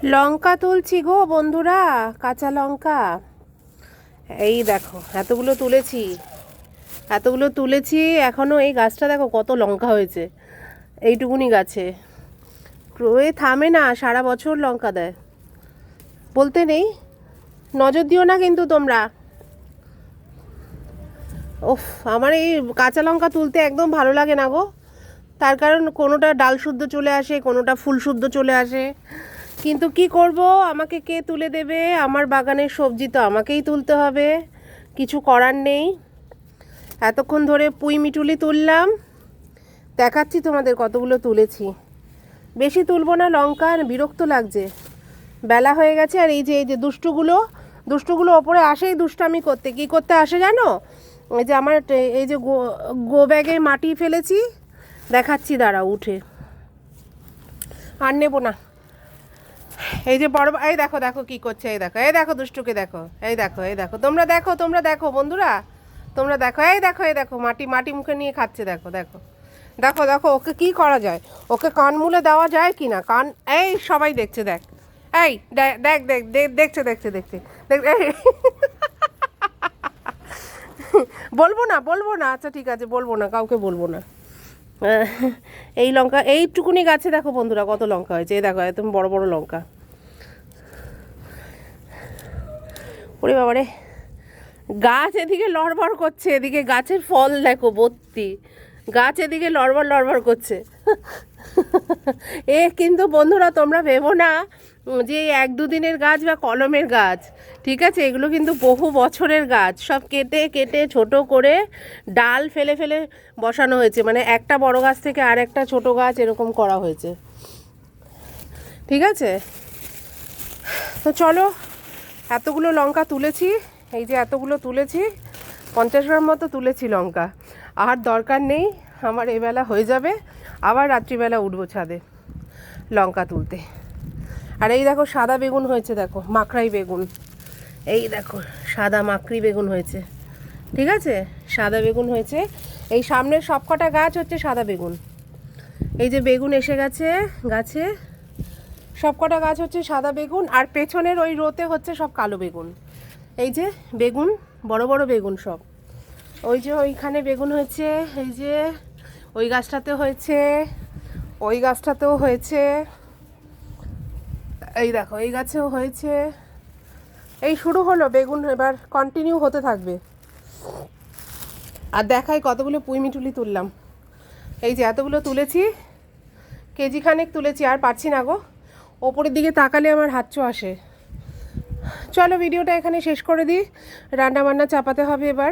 লঙ্কা তুলছি গো বন্ধুরা, কাঁচা লঙ্কা। এই দেখো এতগুলো তুলেছি, এতগুলো তুলেছি। এখনও এই গাছটা দেখো কত লঙ্কা হয়েছে এইটুকুনি গাছে। থামে না, সারা বছর লঙ্কা দেয়, বলতে নেই। নজর দিও না কিন্তু তোমরা। ওফ, আমার এই কাঁচা লঙ্কা তুলতে একদম ভালো লাগে না গো। তার কারণ কোনোটা ডাল শুদ্ধ চলে আসে, কোনোটা ফুল শুদ্ধ চলে আসে। কিন্তু কি করব, আমাকে কে তুলে দেবে? আমার বাগানের সবজি তো আমাকেই তুলতে হবে, কিছু করার নেই। এতক্ষণ ধরে পুঁই মিটুলি তুললাম, দেখাচ্ছি তোমাদের কতগুলো তুলেছি। বেশি তুলবো না লঙ্কা, বিরক্ত লাগছে, বেলা হয়ে গেছে। আর এই যে দুষ্টুগুলো ওপরে আসেই দুষ্টামি করতে। কি করতে আসে জানো? এই যে আমার এই যে গো ব্যাগে মাটি ফেলেছি, দেখাচ্ছি, দাঁড়াও উঠে। আর নেবো না। এই যে বড়, এই দেখো দেখো কি করছে, এই দেখো দুষ্টুকে দেখো, এই দেখো তোমরা দেখো বন্ধুরা, তোমরা দেখো, এই দেখো মাটি মাটি মুখে নিয়ে খাচ্ছে, দেখো দেখো দেখো দেখো। ওকে কি করা যায়? ওকে কান মুলে দেওয়া যায় কি না? কান, এই সবাই দেখছে, দেখ, এই দেখ দেখ দেখ দেখছে দেখছে দেখছে দেখ। বলবো না, আচ্ছা ঠিক আছে, বলবো না, কাউকে বলবো না। এই লঙ্কা এইটুকুনি গাছে দেখো বন্ধুরা কত লঙ্কা হয়েছে। এই দেখো একদম বড় বড় লঙ্কা। ওরে বাবারে, গাছ এদিকে লড়বড় করছে, এদিকে গাছের ফল দেখো ভর্তি, গাছ এদিকে লড়বড় করছে। কিন্তু বন্ধুরা তোমরা ভেবো না যে এক দুদিনের গাছ বা কলমের গাছ, ঠিক আছে? এগুলো কিন্তু বহু বছরের গাছ। সব কেটে কেটে ছোট করে ডাল ফেলে ফেলে বসানো হয়েছে, মানে একটা বড় গাছ থেকে আর একটা ছোট গাছ এরকম করা হয়েছে, ঠিক আছে? তো চলো, এতগুলো লঙ্কা তুলেছি, এই যে এতগুলো তুলেছি, 50 গ্রাম মতো তুলেছি লঙ্কা। আর দরকার নেই, আমার এবেলা হয়ে যাবে, আবার রাত্রিবেলা উঠবো ছাদে লঙ্কা তুলতে। আর এই দেখো সাদা বেগুন হয়েছে, দেখো মাকড়াই বেগুন, এই দেখো সাদা মাকড়ি বেগুন হয়েছে, ঠিক আছে? সাদা বেগুন হয়েছে। এই সামনের সবকটা গাছ হচ্ছে সাদা বেগুন। এই যে বেগুন এসে গেছে গাছে, সবকটা গাছ হচ্ছে সাদা বেগুন। আর পেছনের ওই রোতে হচ্ছে সব কালো বেগুন। এই যে বেগুন, বড় বড় বেগুন সব। ওই যে ওইখানে বেগুন হয়েছে, এই যে ওই গাছটাতেও হয়েছে, ওই গাছটাতেও হয়েছে, এই দেখো এই গাছেও হয়েছে। এই শুরু হলো বেগুন, এবার কন্টিনিউ হতে থাকবে। আর দেখাই কতগুলো পুঁই মিটুলি তুললাম। এই যে এতগুলো তুলেছি, কেজি খানেক তুলেছি, আর পারছি না গো, ওপরের দিকে তাকালে আমার হাতচো আসে। চলো ভিডিওটা এখানে শেষ করে দিই, রান্না বান্না চাপাতে হবে এবার।